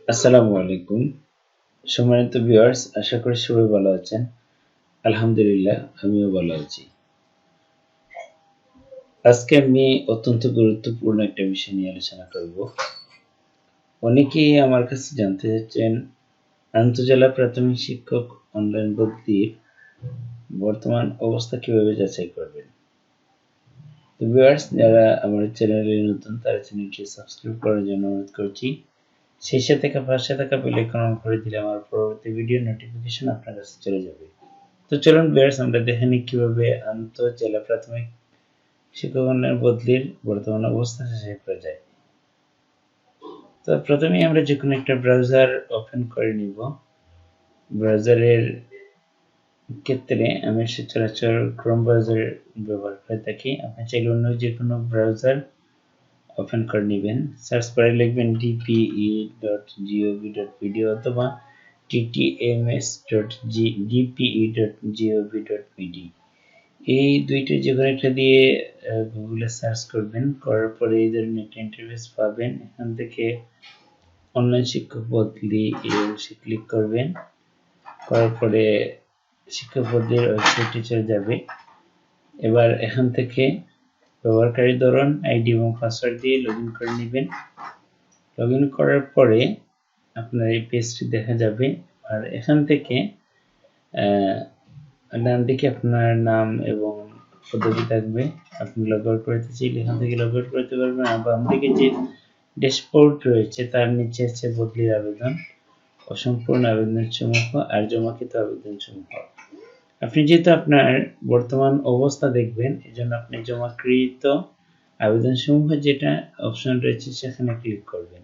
আসসালামু আলাইকুম। সম্মানিত ভিউয়ার্স, আশা করি সবাই ভালো আছেন। আলহামদুলিল্লাহ, আমিও ভালো আছি। আজকে আমি অত্যন্ত গুরুত্বপূর্ণ একটা বিষয় নিয়ে আলোচনা করব। অনেকেই আমার কাছে জানতে চাচ্ছেন আন্তঃজেলা প্রাথমিক শিক্ষক অনলাইন বদলির বর্তমান অবস্থা কিভাবে যাচাই করবেন। তো ভিউয়ার্স, যারা আমার চ্যানেলে নতুন তারা চ্যানেলটি সাবস্ক্রাইব করার জন্য অনুরোধ করছি। সেই সাথে পাশে থাকা বেল আইকন অন করে দিলে আমার পরবর্তী ভিডিও নোটিফিকেশন আপনার কাছে চলে যাবে। তো চলুন ভিউয়ার্স, আমরা দেখে নিই কিভাবে আন্তঃজেলা প্রাথমিক শিক্ষকগণের বদলির বর্তমান অবস্থা যাচাই করা যায়। তো প্রথমেই আমরা যে কোনো একটা ব্রাউজার ওপেন করে নিব। ব্রাউজারের ক্ষেত্রে আমি সচরাচর ক্রোম ব্রাউজার ব্যবহার করে থাকি। আপনি চাইলে অন্য যে কোনো ব্রাউজার ওপেন করে নেবেন। সার্চ করে লিখবেন dpe.gov.pd অথবা ttms.dpe.gov.pd। এই দুইটা যে কোনো একটা দিয়ে গুগলে সার্চ করবেন। করার পরে এই ধরনের একটা ইন্টারফেস পাবেন। এখান থেকে অনলাইন শিক্ষক বদলি ক্লিক করবেন। করার পরে শিক্ষক বদলির ওয়েবসাইটে চলে যাবে। এবার এখান থেকে ব্যবহারকারী ধরন, আইডি এবং পাসওয়ার্ড দিয়ে লগইন করে নেবেন। লগইন করার পরে আপনার এই পেজটি দেখা যাবে। আর এখান থেকে ডান দিকে আপনার নাম এবং পদবি থাকবে। আপনি লগ আউট করতে চাইলে এখান থেকে লগ আউট করতে পারবেন। আর বাম দিকে যে ড্যাশবোর্ড রয়েছে তার নিচে আছে বদলির আবেদন, অসম্পূর্ণ আবেদন সমূহ আর জমাকৃত আবেদন সমূহ। আপনি যেহেতু আপনার বর্তমান অবস্থা দেখবেন, এজন্য আপনি জমাকৃত আবেদন সমূহ যেটা অপশন রয়েছে সেখানে ক্লিক করবেন।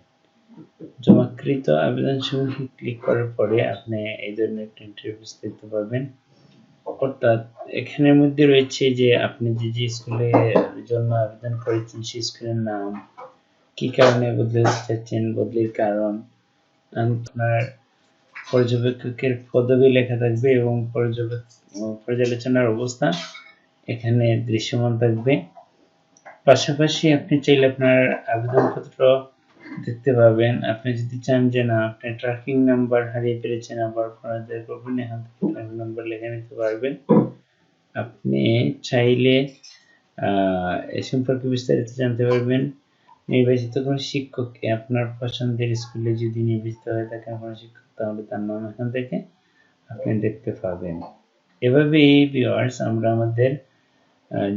জমাকৃত আবেদন সমূহ ক্লিক করার পরে আপনি এই ধরনের একটা ইন্টারফেস দেখতে পাবেন। অর্থাৎ এখানের মধ্যে রয়েছে যে আপনি যে স্কুলে জন্য আবেদন করেছেন সেই স্কুলের নাম, কি কারণে বদলাতে চাচ্ছেন, বদলির কারণ, আপনার পর্যবেক্ষকের পদবি লেখা থাকবে এবং পর্যালোচনার অবস্থা এখানে দৃশ্যমান থাকবে। পাশাপাশি আপনি চাইলে আপনার আবেদনপত্র দেখতে পাবেন। আপনি যদি চান যে না আপনি ট্র্যাকিং নাম্বার হারিয়ে ফেলেছেন, আবার পুনরায় করবেন, এখান থেকে ট্র্যাকিং নাম্বার লিখে নিতে পারবেন। আপনি চাইলে এ সম্পর্কে বিস্তারিত জানতে পারবেন। নির্বাচিত কোনো শিক্ষককে আপনার পছন্দের স্কুলে যদি নির্বাচিত হয়ে থাকেন কোনো শিক্ষক, তাহলে তার নাম এখান থেকে আপনি দেখতে পাবেন। এভাবে এই ভিউয়ার্স আমরা আমাদের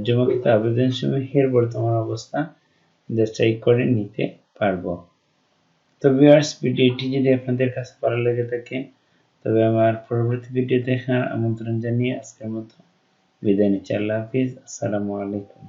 জমাকৃত আবেদন সমূহের বর্তমান অবস্থা যাচাই করে নিতে পারবো। তো ভিউয়ার্স, ভিডিওটি যদি আপনাদের কাছে ভালো লেগে থাকে তবে আমার পরবর্তী ভিডিও দেখার আমন্ত্রণ জানিয়ে আজকের মতো বিদায় নিচ্ছি। আল্লাহ হাফিজ। আসসালামু আলাইকুম।